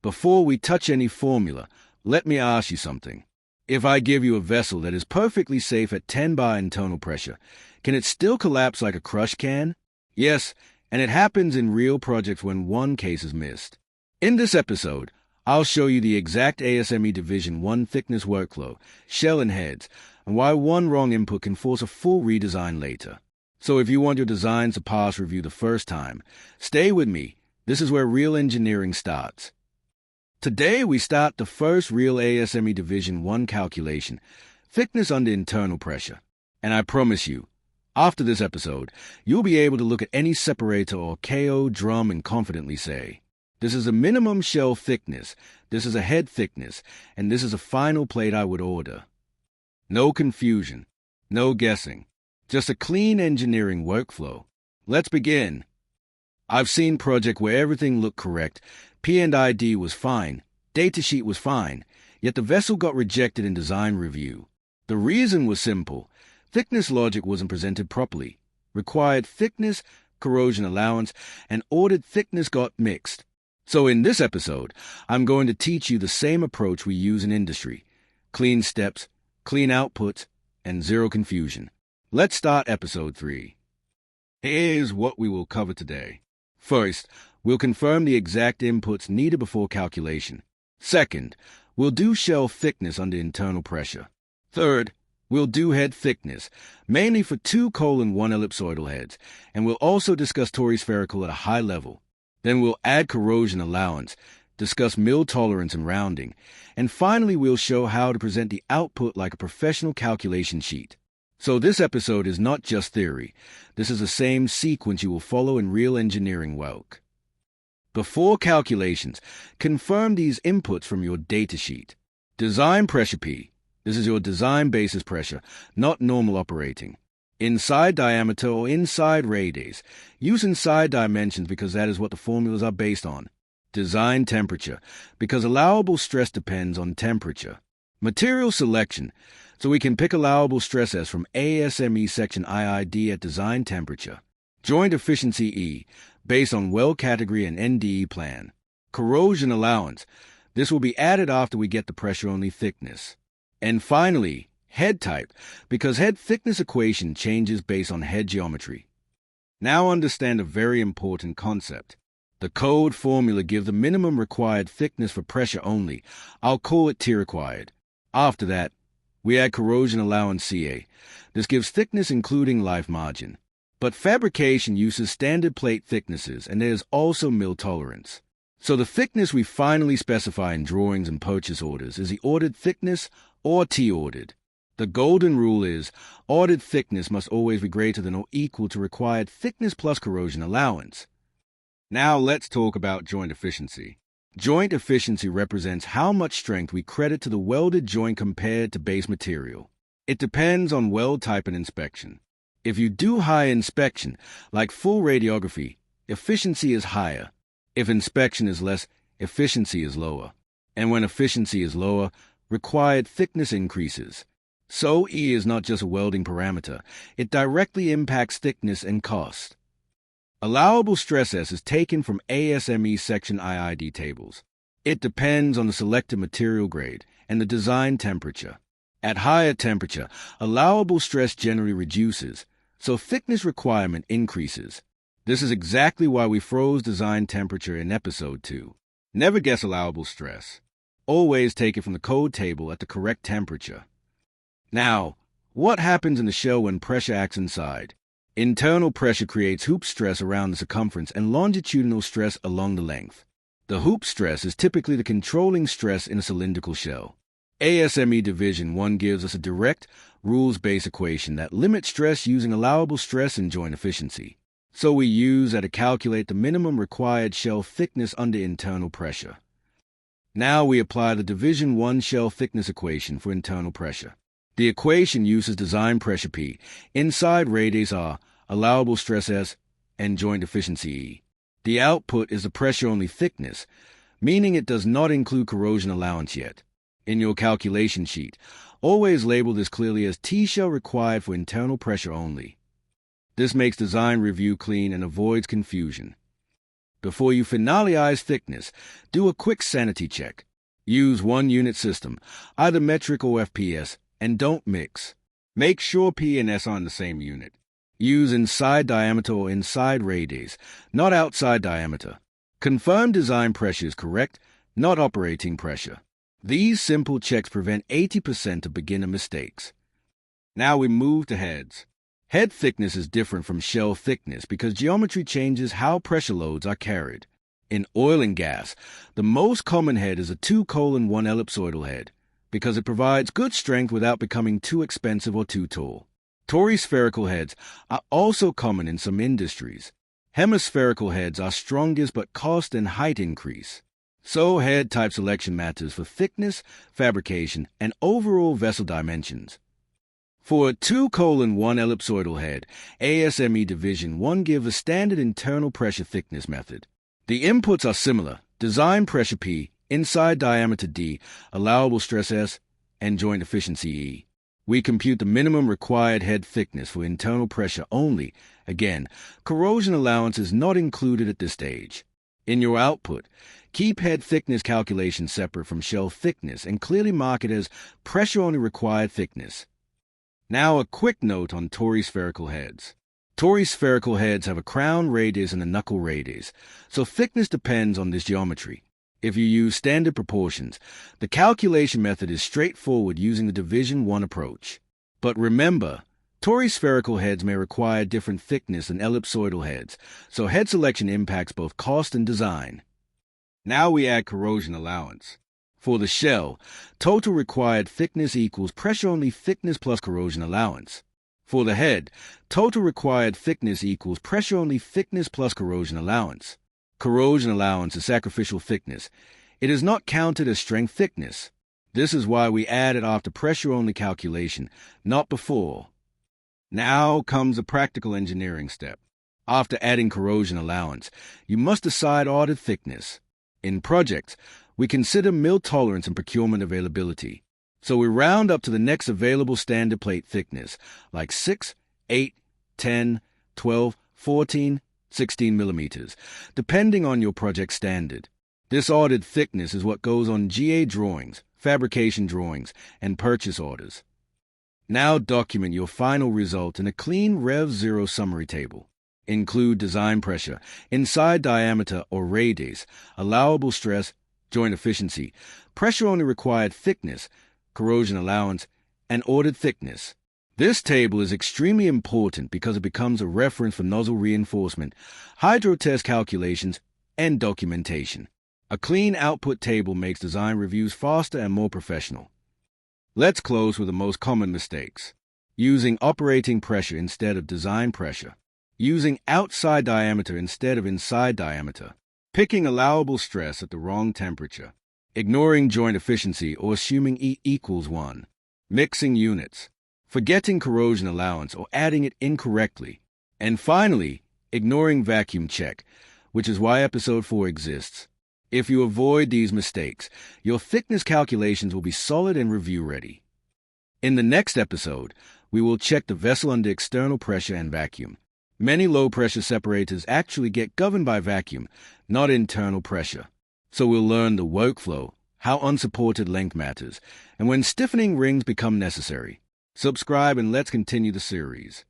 Before we touch any formula, let me ask you something. If I give you a vessel that is perfectly safe at 10 bar internal pressure, can it still collapse like a crush can? Yes, and it happens in real projects when one case is missed. In this episode, I'll show you the exact ASME Div.1 thickness workflow, shell and heads, and why one wrong input can force a full redesign later. So if you want your designs to pass review the first time, stay with me. This is where real engineering starts. Today we start the first real ASME Div.1 calculation, thickness under internal pressure. And I promise you, after this episode, you'll be able to look at any separator or KO drum and confidently say, this is a minimum shell thickness, this is a head thickness, and this is a final plate I would order. No confusion, no guessing, just a clean engineering workflow. Let's begin. I've seen projects where everything looked correct, P&ID was fine, datasheet was fine, yet the vessel got rejected in design review. The reason was simple. Thickness logic wasn't presented properly. Required thickness, corrosion allowance, and ordered thickness got mixed. So in this episode, I'm going to teach you the same approach we use in industry. Clean steps, clean outputs, and zero confusion. Let's start episode 3. Here's what we will cover today. First, we'll confirm the exact inputs needed before calculation. Second, we'll do shell thickness under internal pressure. Third, we'll do head thickness, mainly for 2:1 ellipsoidal heads, and we'll also discuss Torispherical at a high level. Then we'll add corrosion allowance, discuss mill tolerance and rounding, and finally we'll show how to present the output like a professional calculation sheet. So this episode is not just theory. This is the same sequence you will follow in real engineering work. Before calculations, confirm these inputs from your datasheet. Design pressure P. This is your design basis pressure, not normal operating. Inside diameter or inside radius. Use inside dimensions because that is what the formulas are based on. Design temperature, because allowable stress depends on temperature. Material selection, so we can pick allowable stress as from ASME Section II-D at design temperature. Joint efficiency E, based on weld category and NDE plan. Corrosion allowance, this will be added after we get the pressure-only thickness. And finally, head type, because head thickness equation changes based on head geometry. Now understand a very important concept. The code formula gives the minimum required thickness for pressure only. I'll call it T required. After that, we add corrosion allowance CA. This gives thickness including life margin. But fabrication uses standard plate thicknesses, and there is also mill tolerance. So the thickness we finally specify in drawings and purchase orders is the ordered thickness or T ordered. The golden rule is, ordered thickness must always be greater than or equal to required thickness plus corrosion allowance. Now let's talk about joint efficiency. Joint efficiency represents how much strength we credit to the welded joint compared to base material. It depends on weld type and inspection. If you do high inspection, like full radiography, efficiency is higher. If inspection is less, efficiency is lower. And when efficiency is lower, required thickness increases. So E is not just a welding parameter, it directly impacts thickness and cost. Allowable stress S is taken from ASME Section II-D tables. It depends on the selected material grade and the design temperature. At higher temperature, allowable stress generally reduces, so thickness requirement increases. This is exactly why we froze design temperature in episode 2. Never guess allowable stress. Always take it from the code table at the correct temperature. Now, what happens in the shell when pressure acts inside? Internal pressure creates hoop stress around the circumference and longitudinal stress along the length. The hoop stress is typically the controlling stress in a cylindrical shell. ASME Div.1 gives us a direct, rules-based equation that limits stress using allowable stress and joint efficiency. So we use that to calculate the minimum required shell thickness under internal pressure. Now we apply the Div.1 shell thickness equation for internal pressure. The equation uses design pressure P, inside radius R, allowable stress S, and joint efficiency E. The output is the pressure-only thickness, meaning it does not include corrosion allowance yet. In your calculation sheet, always label this clearly as T shell required for internal pressure only. This makes design review clean and avoids confusion. Before you finalize thickness, do a quick sanity check. Use one unit system, either metric or FPS, and don't mix. Make sure P and S are in the same unit. Use inside diameter or inside radius, not outside diameter. Confirm design pressure is correct, not operating pressure. These simple checks prevent 80% of beginner mistakes. Now we move to heads. Head thickness is different from shell thickness because geometry changes how pressure loads are carried. In oil and gas, the most common head is a 2:1 ellipsoidal head because it provides good strength without becoming too expensive or too tall. Torispherical heads are also common in some industries. Hemispherical heads are strongest but cost and height increase. So head type selection matters for thickness, fabrication, and overall vessel dimensions. For a 2:1 ellipsoidal head, ASME Div.1 gives a standard internal pressure thickness method. The inputs are similar: design pressure P, inside diameter D, allowable stress S, and joint efficiency E. We compute the minimum required head thickness for internal pressure only. Again, corrosion allowance is not included at this stage. In your output, keep head thickness calculations separate from shell thickness and clearly mark it as pressure-only required thickness. Now a quick note on torispherical heads. Torispherical heads have a crown radius and a knuckle radius, so thickness depends on this geometry. If you use standard proportions, the calculation method is straightforward using the Div.1 approach. But remember, torispherical heads may require different thickness than ellipsoidal heads, so head selection impacts both cost and design. Now we add corrosion allowance. For the shell, total required thickness equals pressure-only thickness plus corrosion allowance. For the head, total required thickness equals pressure-only thickness plus corrosion allowance. Corrosion allowance is sacrificial thickness. It is not counted as strength thickness. This is why we add it after pressure-only calculation, not before. Now comes the practical engineering step. After adding corrosion allowance, you must decide ordered thickness. In projects, we consider mill tolerance and procurement availability. So we round up to the next available standard plate thickness, like 6, 8, 10, 12, 14, 16 millimeters, depending on your project standard. This ordered thickness is what goes on GA drawings, fabrication drawings, and purchase orders. Now document your final result in a clean Rev 0 summary table. Include design pressure, inside diameter or radius, allowable stress, joint efficiency, pressure-only required thickness, corrosion allowance, and ordered thickness. This table is extremely important because it becomes a reference for nozzle reinforcement, hydro test calculations, and documentation. A clean output table makes design reviews faster and more professional. Let's close with the most common mistakes. Using operating pressure instead of design pressure. Using outside diameter instead of inside diameter. Picking allowable stress at the wrong temperature. Ignoring joint efficiency or assuming E equals 1. Mixing units. Forgetting corrosion allowance or adding it incorrectly. And finally, ignoring vacuum check, which is why episode 4 exists. If you avoid these mistakes, your thickness calculations will be solid and review ready. In the next episode, we will check the vessel under external pressure and vacuum. Many low-pressure separators actually get governed by vacuum, not internal pressure. So we'll learn the workflow, how unsupported length matters, and when stiffening rings become necessary. Subscribe and let's continue the series.